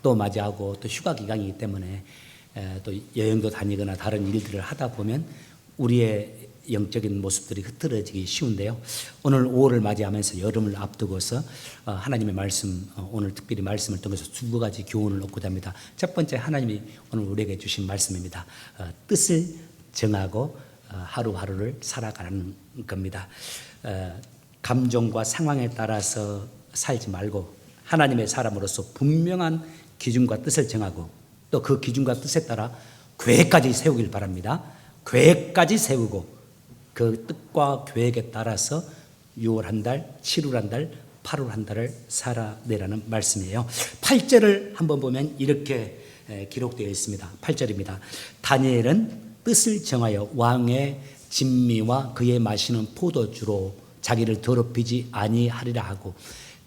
또 맞이하고 또 휴가 기간이기 때문에 또 여행도 다니거나 다른 일들을 하다 보면 우리의 영적인 모습들이 흐트러지기 쉬운데요. 오늘 5월을 맞이하면서 여름을 앞두고서 하나님의 말씀, 오늘 특별히 말씀을 통해서 두 가지 교훈을 얻고자 합니다. 첫 번째, 하나님이 오늘 우리에게 주신 말씀입니다. 뜻을 정하고 하루하루를 살아가는 겁니다. 감정과 상황에 따라서 살지 말고 하나님의 사람으로서 분명한 기준과 뜻을 정하고 또 그 기준과 뜻에 따라 계획까지 세우길 바랍니다. 계획까지 세우고 그 뜻과 계획에 따라서 6월 한 달, 7월 한 달, 8월 한 달을 살아내라는 말씀이에요. 8절을 한번 보면 이렇게 기록되어 있습니다. 8절입니다. 다니엘은 뜻을 정하여 왕의 진미와 그의 마시는 포도주로 자기를 더럽히지 아니하리라 하고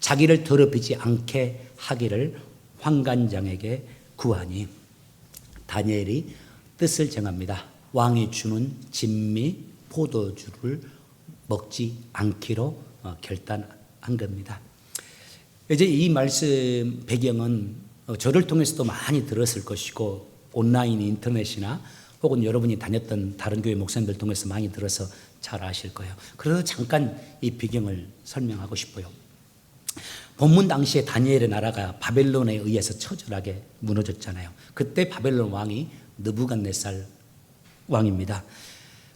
자기를 더럽히지 않게 하기를 환관장에게 구하니. 다니엘이 뜻을 정합니다. 왕이 주는 진미 포도주를 먹지 않기로 결단한 겁니다. 이제 이 말씀 배경은 저를 통해서도 많이 들었을 것이고 온라인 인터넷이나 혹은 여러분이 다녔던 다른 교회 목사님들 통해서 많이 들어서 잘 아실 거예요. 그래서 잠깐 이 배경을 설명하고 싶어요. 본문 당시에 다니엘의 나라가 바벨론에 의해서 처절하게 무너졌잖아요. 그때 바벨론 왕이 느부갓네살 왕입니다.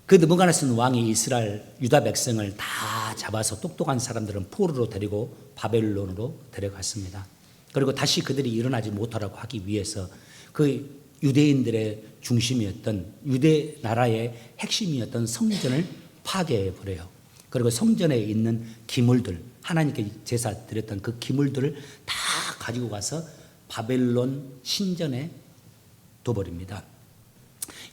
그 느부갓네살 왕이 이스라엘 유다 백성을 다 잡아서 똑똑한 사람들은 포로로 데리고 바벨론으로 데려갔습니다. 그리고 다시 그들이 일어나지 못하라고 하기 위해서 그 유대인들의 중심이었던 유대 나라의 핵심이었던 성전을 파괴해 버려요. 그리고 성전에 있는 기물들, 하나님께 제사 드렸던 그 기물들을 다 가지고 가서 바벨론 신전에 둬버립니다.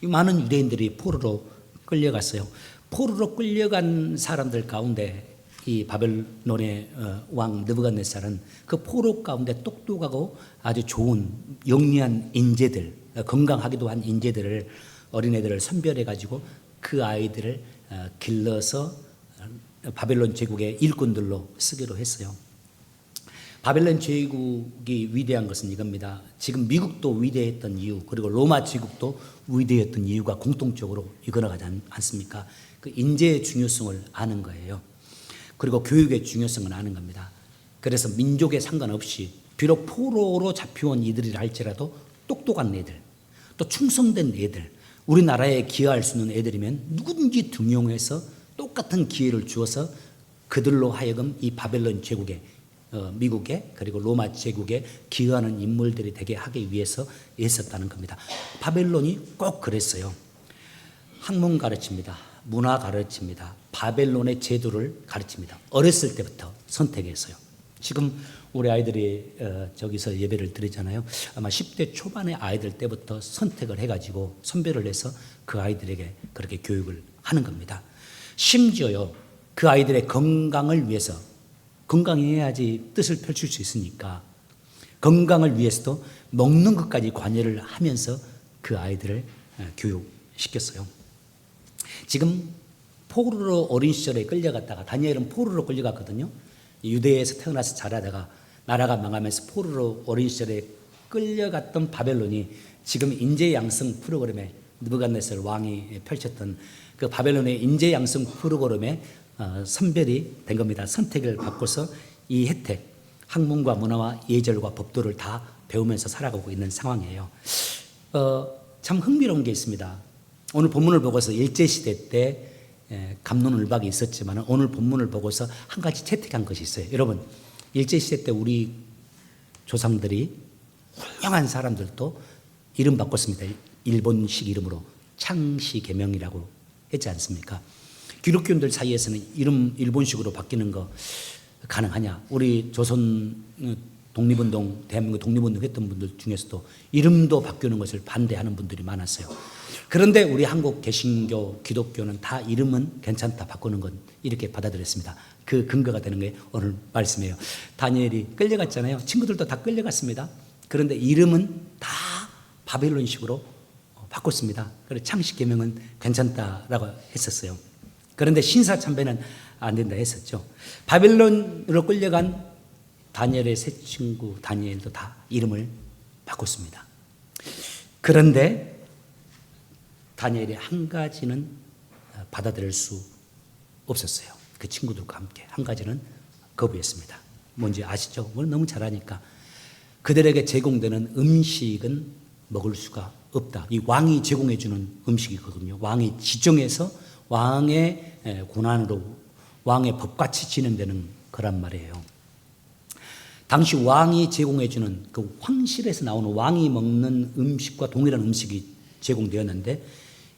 이 많은 유대인들이 포로로 끌려갔어요. 포로로 끌려간 사람들 가운데 이 바벨론의 왕 느부갓네살은 그 포로 가운데 똑똑하고 아주 좋은 영리한 인재들, 건강하기도 한 인재들을, 어린애들을 선별해 가지고 그 아이들을 길러서 바벨론 제국의 일꾼들로 쓰기로 했어요. 바벨론 제국이 위대한 것은 이겁니다. 지금 미국도 위대했던 이유, 그리고 로마 제국도 위대했던 이유가 공통적으로 이거나가지 않습니까? 그 인재의 중요성을 아는 거예요. 그리고 교육의 중요성을 아는 겁니다. 그래서 민족에 상관없이 비록 포로로 잡혀온 이들이라 할지라도 똑똑한 애들, 또 충성된 애들, 우리나라에 기여할 수 있는 애들이면 누구든지 등용해서 똑같은 기회를 주어서 그들로 하여금 이 바벨론 제국에 미국에 그리고 로마 제국에 기여하는 인물들이 되게 하기 위해서 애썼다는 겁니다. 바벨론이 꼭 그랬어요. 학문 가르칩니다. 문화 가르칩니다. 바벨론의 제도를 가르칩니다. 어렸을 때부터 선택했어요. 지금 우리 아이들이 저기서 예배를 드리잖아요. 아마 10대 초반의 아이들 때부터 선택을 해가지고 선별을 해서 그 아이들에게 그렇게 교육을 하는 겁니다. 심지어요, 그 아이들의 건강을 위해서, 건강해야지 뜻을 펼칠 수 있으니까 건강을 위해서도 먹는 것까지 관여를 하면서 그 아이들을 교육시켰어요. 지금 포로로 어린 시절에 끌려갔다가, 다니엘은 포로로 끌려갔거든요. 유대에서 태어나서 자라다가 나라가 망하면서 포로로 어린 시절에 끌려갔던 바벨론이 지금 인재 양성 프로그램에 느부갓네살 왕이 펼쳤던 그 바벨론의 인재 양성 프로그램에 선별이 된 겁니다. 선택을 받고서 이 혜택, 학문과 문화와 예절과 법도를 다 배우면서 살아가고 있는 상황이에요. 참 흥미로운 게 있습니다. 오늘 본문을 보고서 일제시대 때 갑론을박이 있었지만 오늘 본문을 보고서 한 가지 채택한 것이 있어요. 여러분, 일제시대 때 우리 조상들이 훌륭한 사람들도 이름 바꿨습니다. 일본식 이름으로 창시개명이라고 했지 않습니까? 기독교인들 사이에서는 이름 일본식으로 바뀌는 거 가능하냐? 우리 조선 독립운동, 대한민국 독립운동 했던 분들 중에서도 이름도 바뀌는 것을 반대하는 분들이 많았어요. 그런데 우리 한국 개신교, 기독교는 다 이름은 괜찮다, 바꾸는 건 이렇게 받아들였습니다. 그 근거가 되는 게 오늘 말씀이에요. 다니엘이 끌려갔잖아요. 친구들도 다 끌려갔습니다. 그런데 이름은 다 바벨론식으로 바꿨습니다. 그래서 창시개명은 괜찮다라고 했었어요. 그런데 신사참배는 안 된다 했었죠. 바벨론으로 끌려간 다니엘의 세 친구 다니엘도 다 이름을 바꿨습니다. 그런데 다니엘이 한 가지는 받아들일 수 없었어요. 그 친구들과 함께 한 가지는 거부했습니다. 뭔지 아시죠? 오늘 너무 잘하니까. 그들에게 제공되는 음식은 먹을 수가 없다. 이 왕이 제공해 주는 음식이거든요. 왕이 지정해서 왕의 고난으로 왕의 법같이 진행되는 거란 말이에요. 당시 왕이 제공해 주는 그 황실에서 나오는 왕이 먹는 음식과 동일한 음식이 제공되었는데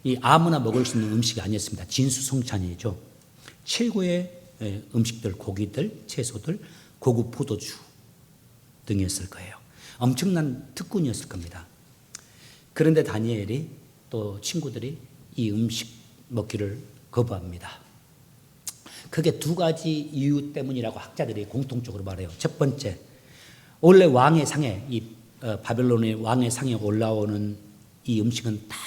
이 아무나 먹을 수 있는 음식이 아니었습니다. 진수성찬이죠. 최고의 음식들, 고기들, 채소들, 고급 포도주 등이었을 거예요. 엄청난 특권이었을 겁니다. 그런데 다니엘이 또 친구들이 이 음식 먹기를 거부합니다. 크게 두 가지 이유 때문이라고 학자들이 공통적으로 말해요. 첫 번째, 원래 왕의 상에 바벨론의 왕의 상에 올라오는 이 음식은 다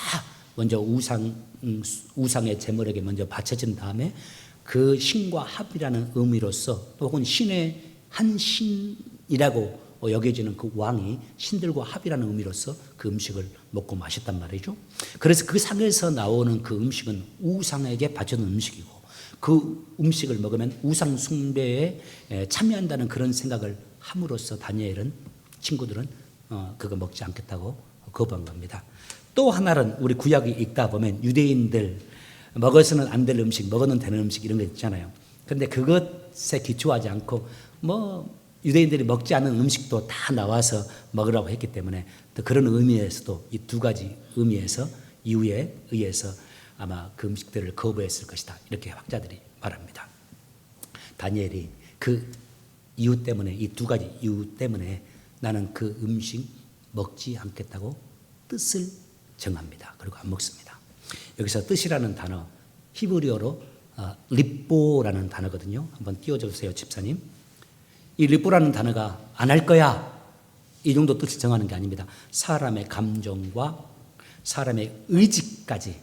먼저 우상의 제물에게 먼저 바쳐진 다음에 그 신과 합이라는 의미로서 또 혹은 신의 한 신이라고 여겨지는 그 왕이 신들과 합이라는 의미로서 그 음식을 먹고 마셨단 말이죠. 그래서 그 상에서 나오는 그 음식은 우상에게 바쳐진 음식이고 그 음식을 먹으면 우상 숭배에 참여한다는 그런 생각을 함으로써 다니엘은 친구들은 그거 먹지 않겠다고 거부한 겁니다. 또 하나는 우리 구약이 읽다 보면 유대인들 먹어서는 안 될 음식, 먹어는 되는 음식 이런 거 있잖아요. 그런데 그것에 기초하지 않고 유대인들이 먹지 않는 음식도 다 나와서 먹으라고 했기 때문에 또 그런 의미에서도 이 두 가지 의미에서 이유에 의해서 아마 그 음식들을 거부했을 것이다. 이렇게 학자들이 말합니다. 다니엘이 그 이유 때문에 이 두 가지 이유 때문에 나는 그 음식 먹지 않겠다고 뜻을 정합니다. 그리고 안 먹습니다. 여기서 뜻이라는 단어 히브리어로 립보라는 단어거든요. 한번 띄워줘 주세요, 집사님. 이 립보라는 단어가 안 할 거야 이 정도 뜻을 정하는 게 아닙니다. 사람의 감정과 사람의 의지까지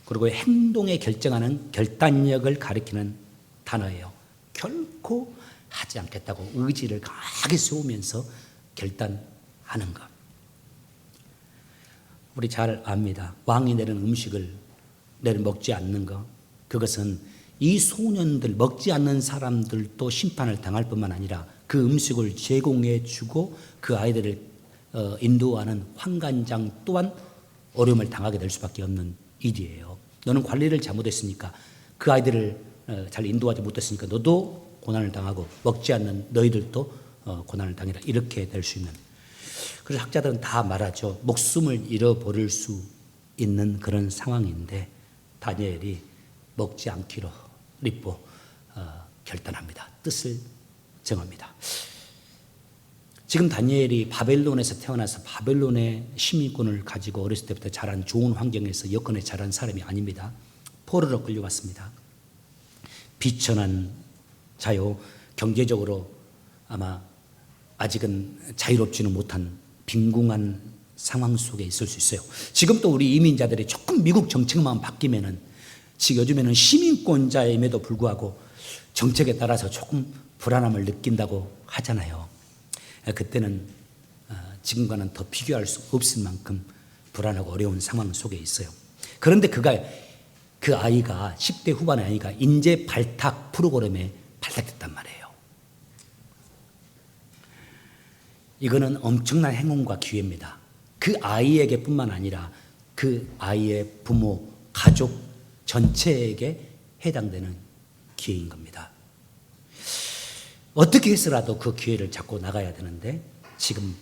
그리고 행동에 결정하는 결단력을 가리키는 단어예요. 결코 하지 않겠다고 의지를 강하게 세우면서 결단하는 것. 우리 잘 압니다. 왕이 내는 음식을 내는 먹지 않는 것. 그것은 이 소년들 먹지 않는 사람들도 심판을 당할 뿐만 아니라 그 음식을 제공해 주고 그 아이들을 인도하는 환관장 또한 어려움을 당하게 될 수밖에 없는 일이에요. 너는 관리를 잘못했으니까 그 아이들을 잘 인도하지 못했으니까 너도 고난을 당하고 먹지 않는 너희들도 고난을 당해라. 이렇게 될 수 있는. 그래서 학자들은 다 말하죠. 목숨을 잃어버릴 수 있는 그런 상황인데 다니엘이 먹지 않기로 립보 결단합니다. 뜻을 정합니다. 지금 다니엘이 바벨론에서 태어나서 바벨론의 시민권을 가지고 어렸을 때부터 자란 좋은 환경에서 여건에 자란 사람이 아닙니다. 포로로 끌려왔습니다. 비천한 자요, 경제적으로 아마 아직은 자유롭지는 못한 빈궁한 상황 속에 있을 수 있어요. 지금 또 우리 이민자들이 조금 미국 정책만 바뀌면은 지금 요즘에는 시민권자임에도 불구하고 정책에 따라서 조금 불안함을 느낀다고 하잖아요. 그때는 지금과는 더 비교할 수 없을 만큼 불안하고 어려운 상황 속에 있어요. 그런데 그 아이가 10대 후반의 아이가 인재 발탁 프로그램에 발탁됐단 말이에요. 이거는 엄청난 행운과 기회입니다. 그 아이에게 뿐만 아니라 그 아이의 부모, 가족 전체에게 해당되는 기회인 겁니다. 어떻게 해서라도 그 기회를 잡고 나가야 되는데 지금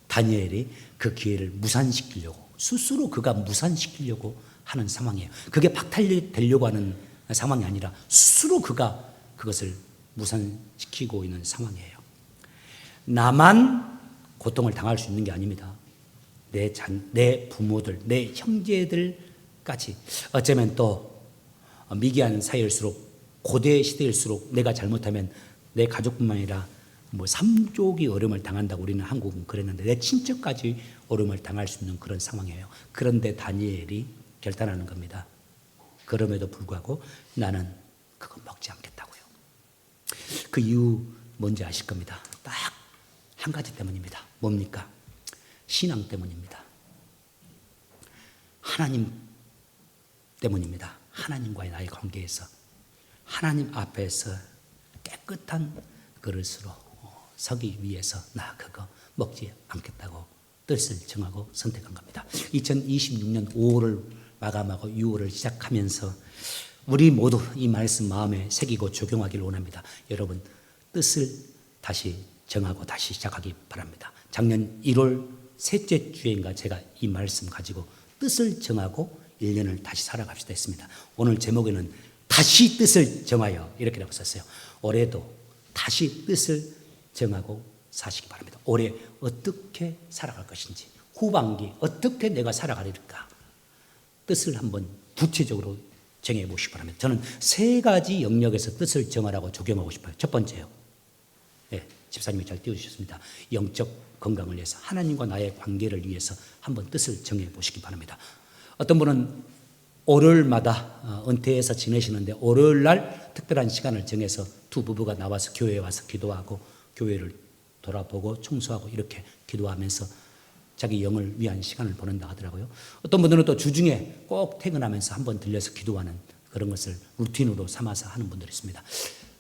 다니엘이 그 기회를 무산시키려고 스스로 그가 무산시키려고 하는 상황이에요. 그게 박탈되려고 하는 상황이 아니라 스스로 그가 그것을 무산시키고 있는 상황이에요. 나만 고통을 당할 수 있는 게 아닙니다. 내 부모들, 내 형제들까지 어쩌면 또 미개한 사회일수록 고대 시대일수록 내가 잘못하면 내 가족뿐만 아니라 삼족이 어려움을 당한다고 우리는 한국은 그랬는데 내 친척까지 어려움을 당할 수 있는 그런 상황이에요. 그런데 다니엘이 결단하는 겁니다. 그럼에도 불구하고 나는 그거 먹지 않겠다고요. 그 이유 뭔지 아실 겁니다. 딱 한 가지 때문입니다. 뭡니까? 신앙 때문입니다. 하나님 때문입니다. 하나님과의 나의 관계에서 하나님 앞에서 깨끗한 그릇으로 서기 위해서 나 그거 먹지 않겠다고 뜻을 정하고 선택한 겁니다. 2026년 5월을 마감하고 6월을 시작하면서 우리 모두 이 말씀 마음에 새기고 적용하기를 원합니다. 여러분 뜻을 다시 정하고 다시 시작하기 바랍니다. 작년 1월 셋째 주에인가 제가 이 말씀 가지고 뜻을 정하고 1년을 다시 살아갑시다 했습니다. 오늘 제목에는 다시 뜻을 정하여 이렇게라고 썼어요. 올해도 다시 뜻을 정하고 사시기 바랍니다. 올해 어떻게 살아갈 것인지, 후반기 어떻게 내가 살아가리까 뜻을 한번 구체적으로 정해 보시기 바랍니다. 저는 3가지 영역에서 뜻을 정하라고 적용하고 싶어요. 첫 번째요. 네, 집사님이 잘 띄워주셨습니다. 영적 건강을 위해서, 하나님과 나의 관계를 위해서 한번 뜻을 정해 보시기 바랍니다. 어떤 분은 월요일마다 은퇴해서 지내시는데 월요일 날 특별한 시간을 정해서 두 부부가 나와서 교회에 와서 기도하고 교회를 돌아보고 청소하고 이렇게 기도하면서 자기 영을 위한 시간을 보낸다 하더라고요. 어떤 분들은 또 주중에 꼭 퇴근하면서 한번 들려서 기도하는 그런 것을 루틴으로 삼아서 하는 분들이 있습니다.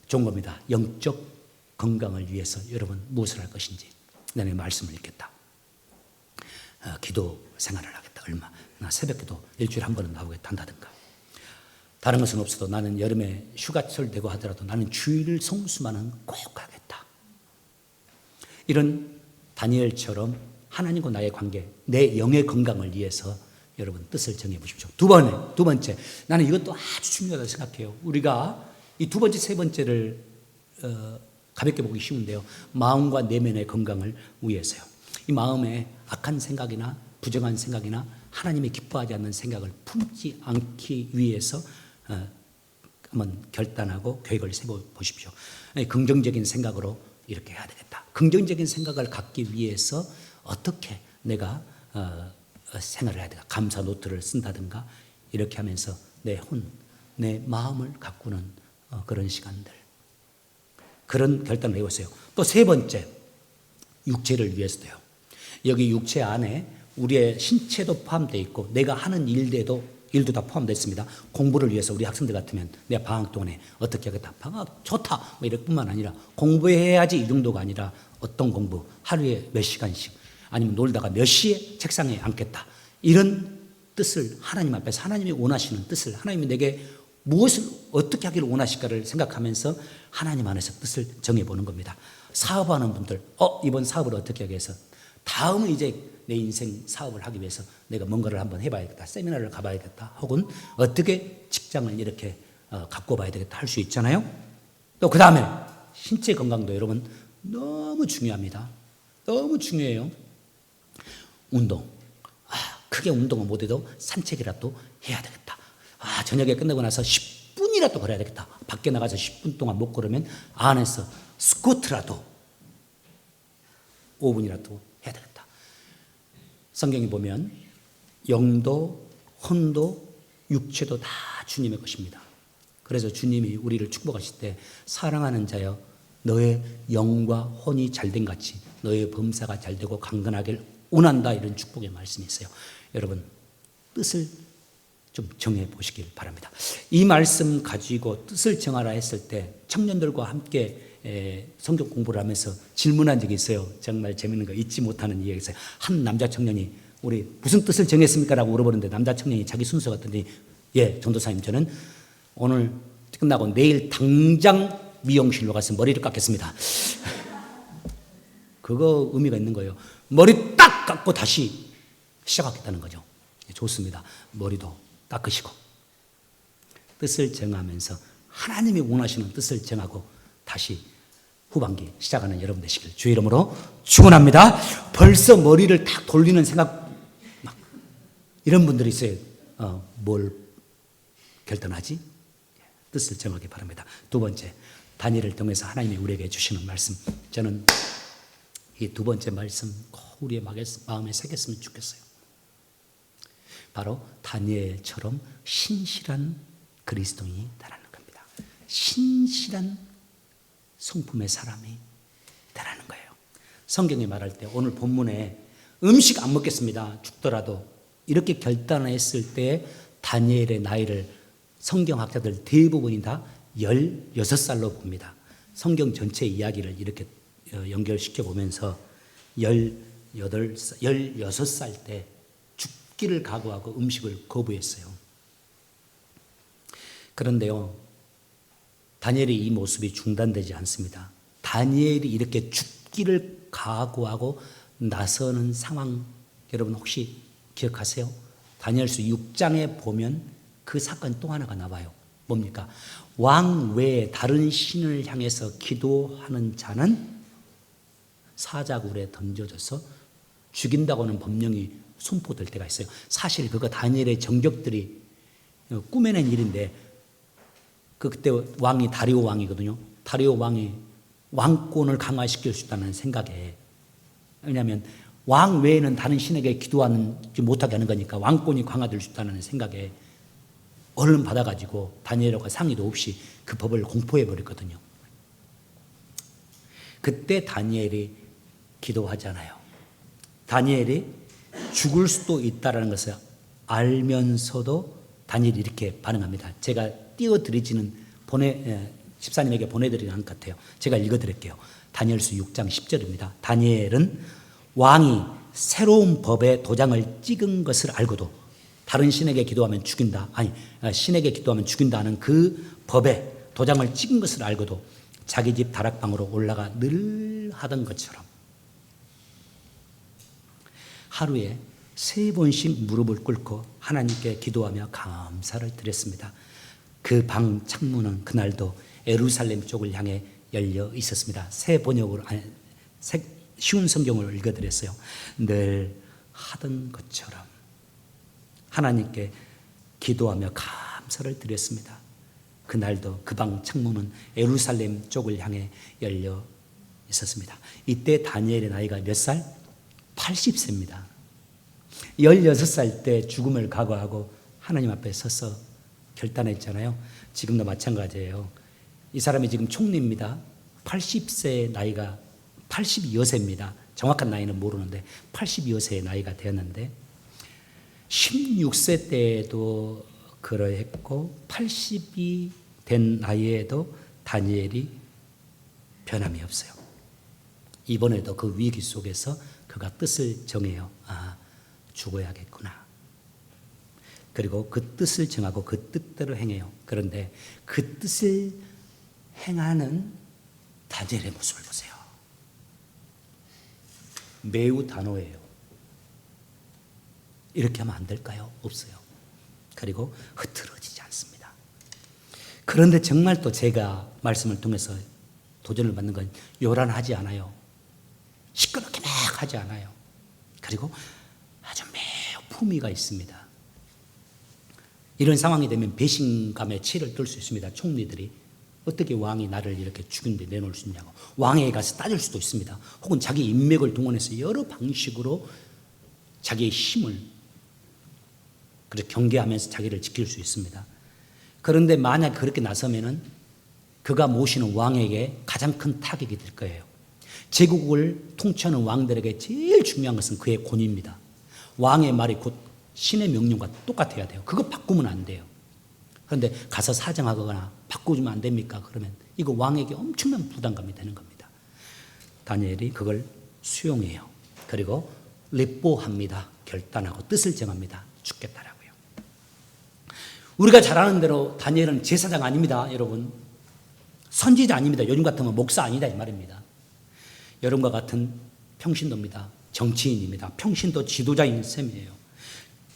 좋은 겁니다. 영적 건강을 위해서 여러분 무엇을 할 것인지, 나는 말씀을 읽겠다, 기도 생활을 하겠다, 나 새벽기도 일주일에 한 번은 나오겠다 한다든가, 다른 것은 없어도 나는 여름에 휴가철 되고 하더라도 나는 주일 성수만은 꼭 하겠다. 이런 다니엘처럼 하나님과 나의 관계, 내 영의 건강을 위해서 여러분 뜻을 정해 보십시오. 두 번째, 나는 이것도 아주 중요하다고 생각해요. 우리가 이 두 번째, 세 번째를 가볍게 보기 쉬운데요. 마음과 내면의 건강을 위해서요. 이 마음에 악한 생각이나 부정한 생각이나 하나님이 기뻐하지 않는 생각을 품지 않기 위해서 한번 결단하고 계획을 세워보십시오. 긍정적인 생각으로 이렇게 해야 되겠다. 긍정적인 생각을 갖기 위해서 어떻게 내가 생활을 해야 되겠다. 감사 노트를 쓴다든가 이렇게 하면서 내 마음을 가꾸는 그런 시간들, 그런 결단을 해보세요. 또 세 번째, 육체를 위해서도요. 여기 육체 안에 우리의 신체도 포함되어 있고 내가 하는 일도 다 포함되어 있습니다. 공부를 위해서 우리 학생들 같으면 내 방학 동안에 어떻게 하겠다. 방학 좋다. 뭐 이럴 뿐만 아니라 공부해야지 이 정도가 아니라 어떤 공부, 하루에 몇 시간씩, 아니면 놀다가 몇 시에 책상에 앉겠다. 이런 뜻을 하나님 앞에서 하나님이 원하시는 뜻을, 하나님이 내게 무엇을 어떻게 하기를 원하실까를 생각하면서 하나님 안에서 뜻을 정해보는 겁니다. 사업하는 분들, 이번 사업을 어떻게 하기 위해서, 다음은 이제 내 인생 사업을 하기 위해서 내가 뭔가를 한번 해봐야겠다, 세미나를 가봐야겠다, 혹은 어떻게 직장을 이렇게 갖고 봐야 되겠다 할 수 있잖아요. 또 그 다음에 신체 건강도 여러분 너무 중요합니다. 너무 중요해요. 운동, 크게 운동을 못해도 산책이라도 해야 되겠다. 저녁에 끝나고 나서 10분이라도 걸어야 되겠다. 밖에 나가서 10분 동안 못 걸으면 안에서 스쿼트라도 5분이라도 해야 되겠다. 성경에 보면 영도, 혼도, 육체도 다 주님의 것입니다. 그래서 주님이 우리를 축복하실 때 사랑하는 자여 너의 영과 혼이 잘된 같이 너의 범사가 잘되고 강건하길 원한다, 이런 축복의 말씀이 있어요. 여러분 뜻을 좀 정해 보시길 바랍니다. 이 말씀 가지고 뜻을 정하라 했을 때 청년들과 함께 성경 공부를 하면서 질문한 적이 있어요. 정말 재밌는 거, 잊지 못하는 이야기가 있어요. 한 남자 청년이 우리 무슨 뜻을 정했습니까? 라고 물어보는데 남자 청년이 자기 순서 같더니 전도사님, 저는 오늘 끝나고 내일 당장 미용실로 가서 머리를 깎겠습니다. 그거 의미가 있는 거예요. 머리 딱 깎고 다시 시작하겠다는 거죠. 좋습니다. 머리도 깎으시고 뜻을 정하면서 하나님이 원하시는 뜻을 정하고 다시 후반기 시작하는 여러분 되시길 주의 이름으로 축원합니다. 벌써 머리를 딱 돌리는 생각, 이런 분들이 있어요. 뭘 결단하지? 뜻을 정하기 바랍니다. 두 번째, 다니엘을 통해서 하나님이 우리에게 주시는 말씀, 저는 이 두 번째 말씀 꼭 우리의 마음에 새겼으면 좋겠어요. 바로 다니엘처럼 신실한 그리스도인이 되라는 겁니다. 신실한 성품의 사람이 되라는 거예요. 성경이 말할 때 오늘 본문에 음식 안 먹겠습니다. 죽더라도 이렇게 결단했을 때 다니엘의 나이를 성경학자들 대부분이 다 16살로 봅니다. 성경 전체 이야기를 이렇게 연결시켜 보면서 16살 때 죽기를 각오하고 음식을 거부했어요. 그런데요, 다니엘의 이 모습이 중단되지 않습니다. 다니엘이 이렇게 죽기를 각오하고 나서는 상황, 여러분 혹시 기억하세요? 다니엘서 6장에 보면 그 사건 또 하나가 나와요. 뭡니까? 왕 외에 다른 신을 향해서 기도하는 자는 사자굴에 던져져서 죽인다고는 법령이 선포될 때가 있어요. 사실 그거 다니엘의 정적들이 꾸며낸 일인데, 그때 왕이 다리오 왕이거든요. 다리오 왕이 왕권을 강화시킬 수 있다는 생각에, 왜냐하면 왕 외에는 다른 신에게 기도하지 못하게 하는 거니까 왕권이 강화될 수 있다는 생각에 얼른 받아가지고 다니엘과 상의도 없이 그 법을 공포해 버렸거든요. 그때 다니엘이 기도하잖아요. 다니엘이 죽을 수도 있다는 것을 알면서도 다니엘이 이렇게 반응합니다. 제가 띄워드리지는 집사님에게 보내드리는 것 같아요. 제가 읽어드릴게요. 다니엘서 6장 10절입니다. 다니엘은 왕이 새로운 법에 도장을 찍은 것을 알고도 다른 신에게 기도하면 죽인다. 신에게 기도하면 죽인다는 그 법에 도장을 찍은 것을 알고도 자기 집 다락방으로 올라가 늘 하던 것처럼 하루에 3번씩 무릎을 꿇고 하나님께 기도하며 감사를 드렸습니다. 그 방 창문은 그날도 예루살렘 쪽을 향해 열려 있었습니다. 새 번역으로, 쉬운 성경을 읽어드렸어요. 늘 하던 것처럼 하나님께 기도하며 감사를 드렸습니다. 그날도 그 방 창문은 예루살렘 쪽을 향해 열려 있었습니다. 이때 다니엘의 나이가 몇 살? 80세입니다. 16살 때 죽음을 각오하고 하나님 앞에 서서 결단했잖아요. 지금도 마찬가지예요. 이 사람이 지금 총리입니다. 80세의 나이가 82여세입니다. 정확한 나이는 모르는데 82여세의 나이가 되었는데 16세 때에도 그러했고 80이 된 나이에도 다니엘이 변함이 없어요. 이번에도 그 위기 속에서 그가 뜻을 정해요. 죽어야겠구나. 그리고 그 뜻을 정하고 그 뜻대로 행해요. 그런데 그 뜻을 행하는 다니엘의 모습을 보세요. 매우 단호해요. 이렇게 하면 안 될까요? 없어요. 그리고 흐트러지지 않습니다. 그런데 정말 또 제가 말씀을 통해서 도전을 받는 건 요란하지 않아요. 시끄럽게 막 하지 않아요. 그리고 아주 매우 품위가 있습니다. 이런 상황이 되면 배신감에 치를 들 수 있습니다. 총리들이 어떻게 왕이 나를 이렇게 죽인 데 내놓을 수 있냐고 왕에게 가서 따질 수도 있습니다. 혹은 자기 인맥을 동원해서 여러 방식으로 자기의 힘을 그렇게 경계하면서 자기를 지킬 수 있습니다. 그런데 만약 그렇게 나서면은 그가 모시는 왕에게 가장 큰 타격이 될 거예요. 제국을 통치하는 왕들에게 제일 중요한 것은 그의 권위입니다. 왕의 말이 곧 신의 명령과 똑같아야 돼요. 그거 바꾸면 안 돼요. 그런데 가서 사정하거나 바꾸면 안 됩니까? 그러면 이거 왕에게 엄청난 부담감이 되는 겁니다. 다니엘이 그걸 수용해요. 그리고 립보합니다. 결단하고 뜻을 정합니다. 죽겠다라고요. 우리가 잘 아는 대로 다니엘은 제사장 아닙니다. 여러분. 선지자 아닙니다. 요즘 같으면 목사 아니다 이 말입니다. 여러분과 같은 평신도입니다. 정치인입니다. 평신도 지도자인 셈이에요.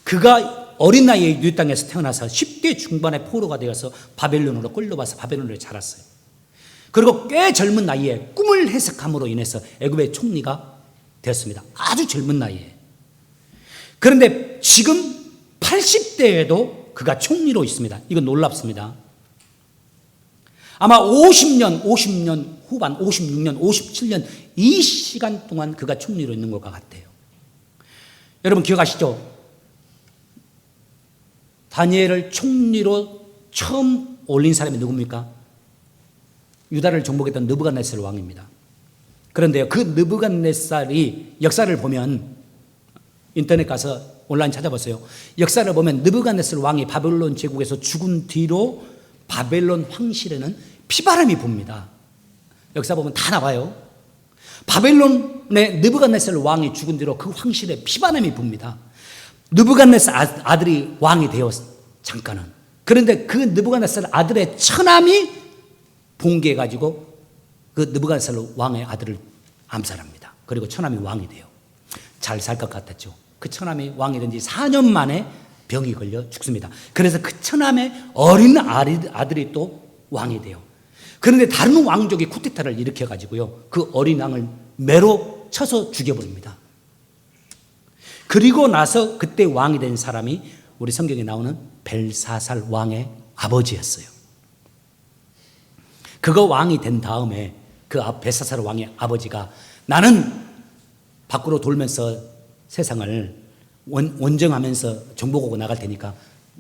그가 어린 나이에 유대 땅에서 태어나서 10대 중반에 포로가 되어서 바벨론으로 끌려와서 바벨론에 자랐어요. 그리고 꽤 젊은 나이에 꿈을 해석함으로 인해서 애굽의 총리가 되었습니다. 아주 젊은 나이에. 그런데 지금 80대에도 그가 총리로 있습니다. 이건 놀랍습니다. 아마 50년 후반, 56년, 57년 이 시간 동안 그가 총리로 있는 것 같아요. 여러분 기억하시죠? 다니엘을 총리로 처음 올린 사람이 누굽니까? 유다를 정복했던 느부갓네살 왕입니다. 그런데요, 그 느부갓네살이 역사를 보면 인터넷 가서 온라인 찾아보세요. 역사를 보면 느부갓네살 왕이 바벨론 제국에서 죽은 뒤로 바벨론 황실에는 피바람이 붑니다. 역사 보면 다 나와요. 바벨론의 느부갓네살 왕이 죽은 뒤로 그 황실에 피바람이 붑니다. 느부갓네살 아들이 왕이 되어 잠깐은. 그런데 그 느부갓네살 아들의 처남이 봉기해가지고 그 느부갓네살 왕의 아들을 암살합니다. 그리고 처남이 왕이 돼요. 잘 살 것 같았죠. 그 처남이 왕이 된 지 4년 만에 병이 걸려 죽습니다. 그래서 그 처남의 어린 아들이 또 왕이 돼요. 그런데 다른 왕족이 쿠데타를 일으켜가지고요, 그 어린 왕을 매로 쳐서 죽여버립니다. 그리고 나서 그때 왕이 된 사람이 우리 성경에 나오는 벨사살 왕의 아버지였어요. 그거 왕이 된 다음에 그 벨사살 왕의 아버지가 나는 밖으로 돌면서 세상을 원정하면서 정복하고 나갈 테니까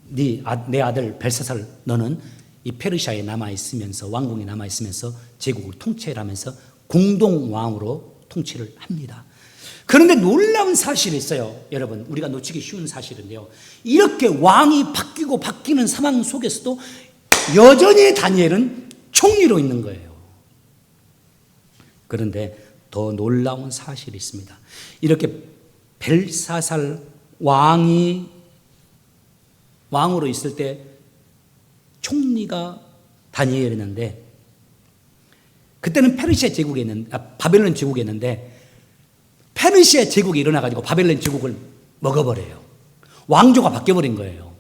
내 아들 벨사살 너는 이 페르시아에 남아있으면서 왕궁에 남아있으면서 제국을 통치를 하면서 공동왕으로 통치를 합니다. 그런데 놀라운 사실이 있어요. 여러분, 우리가 놓치기 쉬운 사실인데요, 이렇게 왕이 바뀌고 바뀌는 상황 속에서도 여전히 다니엘은 총리로 있는 거예요. 그런데 더 놀라운 사실이 있습니다. 이렇게 벨사살 왕이 왕으로 있을 때 총리가 다니엘이었는데, 그때는 페르시아 제국에 바벨론 제국에 있는데, 페르시아 제국이 일어나가지고 바벨론 제국을 먹어버려요. 왕조가 바뀌어버린 거예요.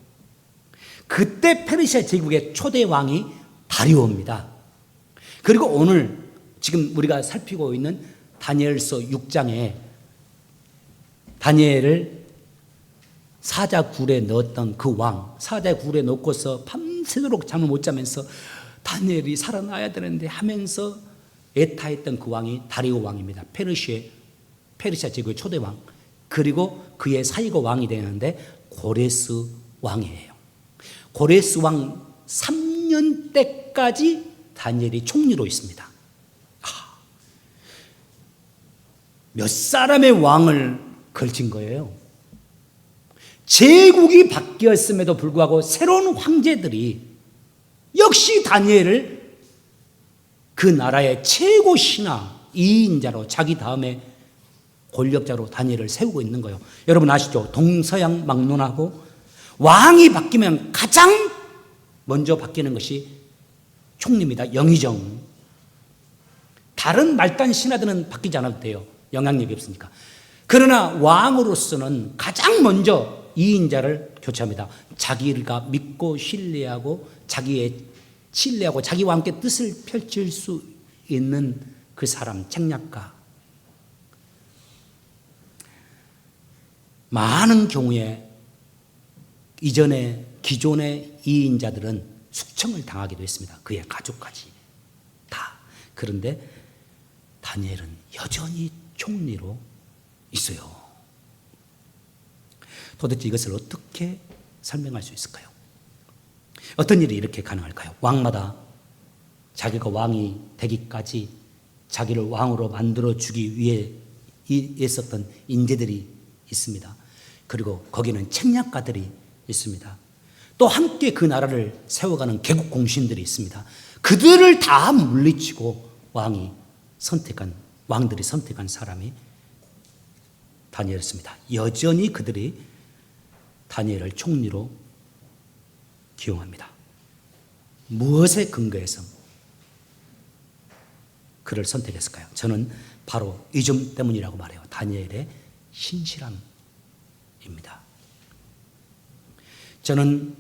그때 페르시아 제국의 초대 왕이 다리오입니다. 그리고 오늘 지금 우리가 살피고 있는 다니엘서 6장에 다니엘을 사자굴에 넣었던 그 왕, 사자굴에 넣고서 밤새도록 잠을 못 자면서 다니엘이 살아나야 되는데 하면서 애타했던 그 왕이 다리오 왕입니다. 페르시아 제국의 초대 왕. 그리고 그의 사이가 왕이 되는데 고레스 왕이에요. 고레스 왕 3년 때까지 다니엘이 총리로 있습니다. 몇 사람의 왕을 걸친 거예요. 제국이 바뀌었음에도 불구하고 새로운 황제들이 역시 다니엘을 그 나라의 최고 신하 2인자로 자기 다음에 권력자로 다니엘을 세우고 있는 거예요. 여러분 아시죠? 동서양 막론하고 왕이 바뀌면 가장 먼저 바뀌는 것이 총리입니다. 영의정. 다른 말단 신하들은 바뀌지 않아도 돼요. 영향력이 없으니까. 그러나 왕으로서는 가장 먼저 2인자를 교체합니다. 자기가 믿고 신뢰하고 자기와 함께 뜻을 펼칠 수 있는 그 사람, 책략가. 많은 경우에 기존의 2인자들은 숙청을 당하기도 했습니다. 그의 가족까지 다. 그런데 다니엘은 여전히 총리로 있어요. 도대체 이것을 어떻게 설명할 수 있을까요? 어떤 일이 이렇게 가능할까요? 왕마다 자기가 왕이 되기까지 자기를 왕으로 만들어주기 위해 있었던 인재들이 있습니다. 그리고 거기는 책략가들이 있습니다. 또 함께 그 나라를 세워가는 개국 공신들이 있습니다. 그들을 다 물리치고 왕들이 선택한 사람이 다니엘이었습니다. 여전히 그들이 다니엘을 총리로 기용합니다. 무엇에 근거해서 그를 선택했을까요? 저는 바로 이 점 때문이라고 말해요. 다니엘의 신실함입니다. 저는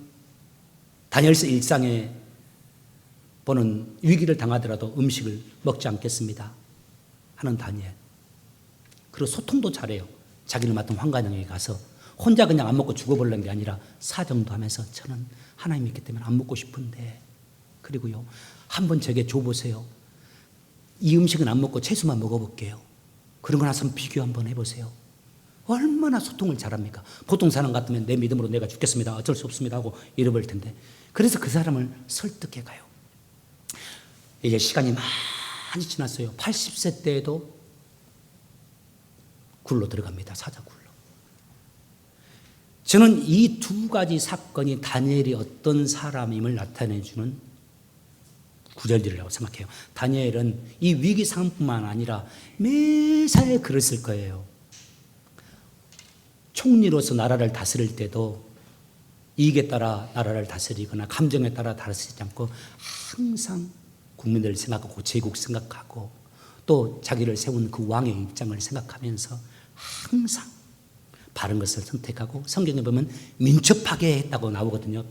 다니엘서 1장에 보는 위기를 당하더라도 음식을 먹지 않겠습니다 하는 다니엘. 그리고 소통도 잘해요. 자기를 맡은 황관영에 가서 혼자 그냥 안 먹고 죽어버리는 게 아니라 사정도 하면서 저는 하나님 믿기 때문에 안 먹고 싶은데, 그리고요, 한번 제게 줘보세요. 이 음식은 안 먹고 채소만 먹어볼게요. 그런 거 나서 비교 한번 해보세요. 얼마나 소통을 잘합니까? 보통 사람 같으면 내 믿음으로 내가 죽겠습니다, 어쩔 수 없습니다 하고 잃어버릴 텐데. 그래서 그 사람을 설득해 가요. 이제 시간이 많이 지났어요. 80세 때에도 굴로 들어갑니다. 사자굴로. 저는 이 두 가지 사건이 다니엘이 어떤 사람임을 나타내주는 구절들이라고 생각해요. 다니엘은 이 위기 상황뿐만 아니라 매사에 그랬을 거예요. 총리로서 나라를 다스릴 때도 이익에 따라 나라를 다스리거나 감정에 따라 다스리지 않고 항상 국민들을 생각하고 제국 생각하고 또 자기를 세운 그 왕의 입장을 생각하면서 항상 바른 것을 선택하고, 성경에 보면 민첩하게 했다고 나오거든요.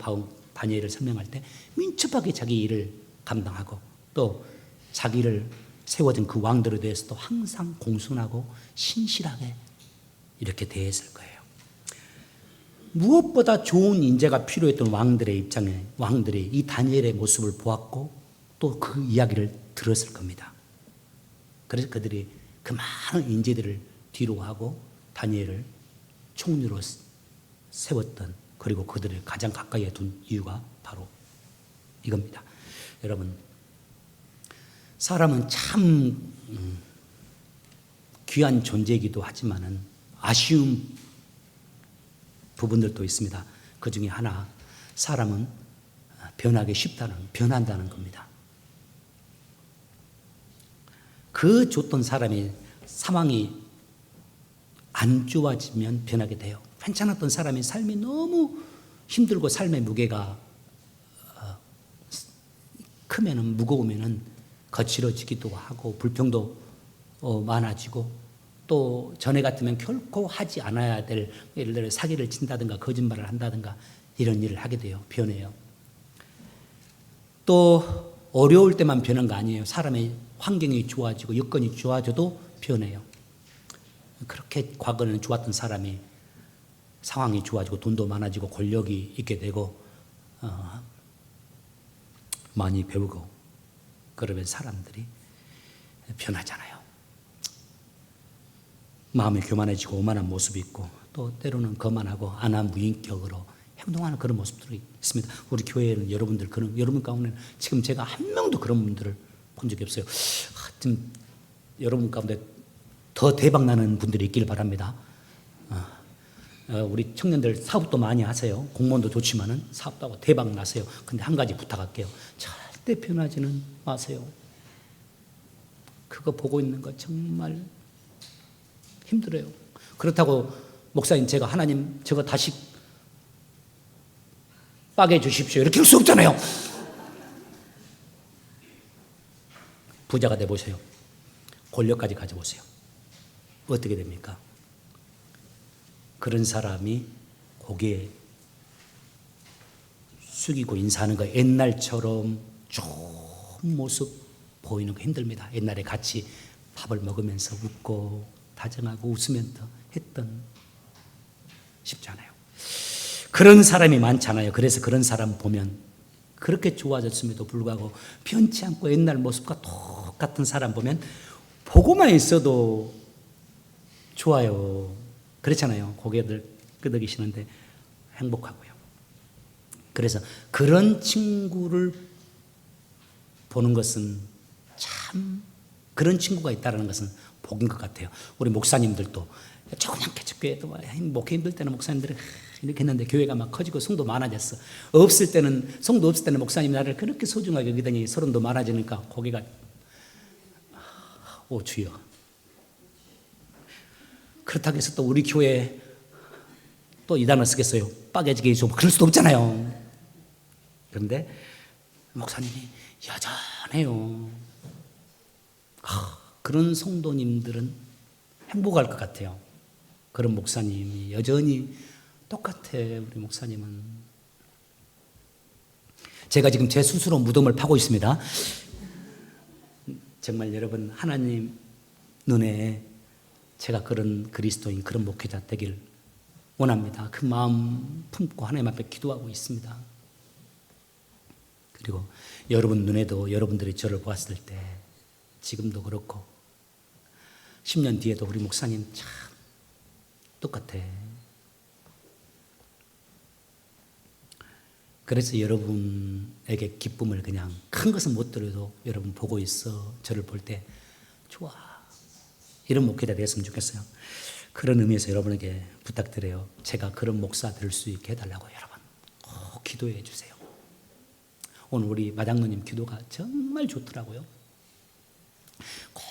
다니엘을 설명할 때 민첩하게 자기 일을 감당하고 또 자기를 세워진 그 왕들에 대해서도 항상 공손하고 신실하게 이렇게 대했을 거예요. 무엇보다 좋은 인재가 필요했던 왕들의 입장에 왕들이 이 다니엘의 모습을 보았고 또 그 이야기를 들었을 겁니다. 그래서 그들이 그 많은 인재들을 뒤로 하고 다니엘을 총리로 세웠던, 그리고 그들을 가장 가까이에 둔 이유가 바로 이겁니다. 여러분, 사람은 참 귀한 존재이기도 하지만은 아쉬운 부분들도 있습니다. 그 중에 하나, 사람은 변한다는 겁니다. 그 좋던 사람이 상황이 안 좋아지면 변하게 돼요. 괜찮았던 사람의 삶이 너무 힘들고 삶의 무게가 크면은, 무거우면은 거칠어지기도 하고 불평도 많아지고, 또 전에 같으면 결코 하지 않아야 될, 예를 들어 사기를 친다든가 거짓말을 한다든가 이런 일을 하게 돼요. 변해요. 또 어려울 때만 변한 거 아니에요. 사람의 환경이 좋아지고 여건이 좋아져도 변해요. 그렇게 과거에는 좋았던 사람이 상황이 좋아지고 돈도 많아지고 권력이 있게 되고 많이 배우고 그러면 사람들이 변하잖아요. 마음이 교만해지고 오만한 모습이 있고 또 때로는 거만하고 안하무인격으로 행동하는 그런 모습들이 있습니다. 우리 교회에는 여러분 가운데는 지금 제가 한 명도 그런 분들을 본 적이 없어요. 하여튼 여러분 가운데 더 대박 나는 분들이 있길 바랍니다. 우리 청년들 사업도 많이 하세요. 공무원도 좋지만은 사업도 하고 대박 나세요. 근데 한 가지 부탁할게요. 절대 변하지는 마세요. 그거 보고 있는 거 정말 힘들어요. 그렇다고 목사님, 제가 하나님 저거 다시 빠게 해주십시오 이렇게 할 수 없잖아요. 부자가 돼보세요. 권력까지 가져보세요. 어떻게 됩니까? 그런 사람이 고개 숙이고 인사하는 거 옛날처럼 좋은 모습 보이는 거 힘듭니다. 옛날에 같이 밥을 먹으면서 웃고 다정하고 웃으면서 했던 쉽지 않아요. 그런 사람이 많잖아요. 그래서 그런 사람 보면 그렇게 좋아졌음에도 불구하고 변치 않고 옛날 모습과 똑같은 사람 보면 보고만 있어도 좋아요. 그렇잖아요. 고개들 끄덕이시는데 행복하고요. 그래서 그런 친구를 보는 것은 참, 그런 친구가 있다는 것은 복인 것 같아요. 우리 목사님들도 조그만 개척교회도 목회 힘들 때는 목사님들이 이렇게 했는데 교회가 막 커지고 성도 많아졌어. 성도 없을 때는 목사님이 나를 그렇게 소중하게 여기더니 서른도 많아지니까 고개가 오 주여. 그렇다고 해서 또 우리 교회에 또 이 단어 쓰겠어요. 빠개지게 해주고 그럴 수도 없잖아요. 그런데 목사님이 여전해요. 그런 성도님들은 행복할 것 같아요. 그런 목사님이 여전히 똑같아. 우리 목사님은. 제가 지금 제 스스로 무덤을 파고 있습니다. 정말 여러분, 하나님 눈에 제가 그런 그리스도인, 그런 목회자 되길 원합니다. 그 마음 품고 하나님 앞에 기도하고 있습니다. 그리고 여러분 눈에도 여러분들이 저를 보았을 때 지금도 그렇고 10년 뒤에도 우리 목사님 참 똑같아. 그래서 여러분에게 기쁨을 그냥 큰 것은 못 드려도 여러분 보고 있어. 저를 볼 때 좋아. 이런 목회자 되었으면 좋겠어요. 그런 의미에서 여러분에게 부탁드려요. 제가 그런 목사 될 수 있게 해달라고 여러분 꼭 기도해 주세요. 오늘 우리 마장로님 기도가 정말 좋더라고요. 꼭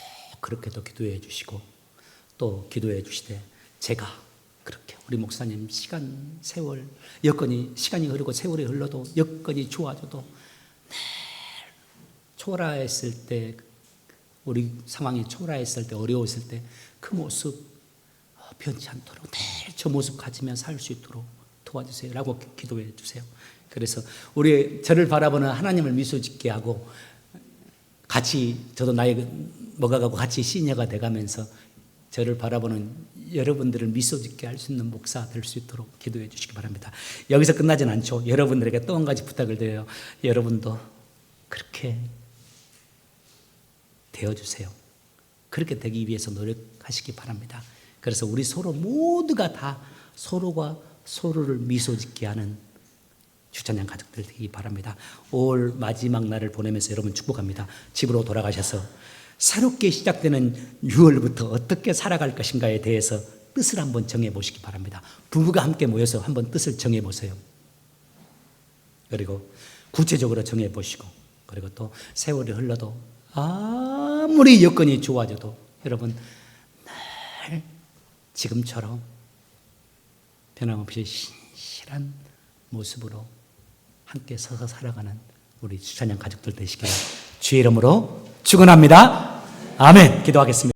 그렇게도 기도해 주시고 또 기도해 주시되 제가 그렇게 우리 목사님 시간 세월 여건이 시간이 흐르고 세월이 흘러도 여건이 좋아져도 늘 초라했을 때 우리 상황이 초라했을 때 어려웠을 때 그 모습 변치 않도록 늘 저 모습 가지며 살 수 있도록 도와주세요 라고 기도해 주세요. 그래서 우리 저를 바라보는 하나님을 미소 짓게 하고 같이 저도 나이 먹어가고 같이 시니어가 돼가면서 저를 바라보는 여러분들을 미소 짓게 할 수 있는 목사 될 수 있도록 기도해 주시기 바랍니다. 여기서 끝나진 않죠. 여러분들에게 또 한 가지 부탁을 드려요. 여러분도 그렇게 되어주세요. 그렇게 되기 위해서 노력하시기 바랍니다. 그래서 우리 서로 모두가 다 서로가 서로를 미소 짓게 하는 주찬양 가족들 되기 바랍니다. 5월 마지막 날을 보내면서 여러분 축복합니다. 집으로 돌아가셔서 새롭게 시작되는 6월부터 어떻게 살아갈 것인가에 대해서 뜻을 한번 정해보시기 바랍니다. 부부가 함께 모여서 한번 뜻을 정해보세요. 그리고 구체적으로 정해보시고 그리고 또 세월이 흘러도 아무리 여건이 좋아져도 여러분 늘 지금처럼 변함없이 신실한 모습으로 함께 서서 살아가는 우리 주찬양 가족들 되시기를 주의 이름으로 축원합니다. 아멘. 기도하겠습니다.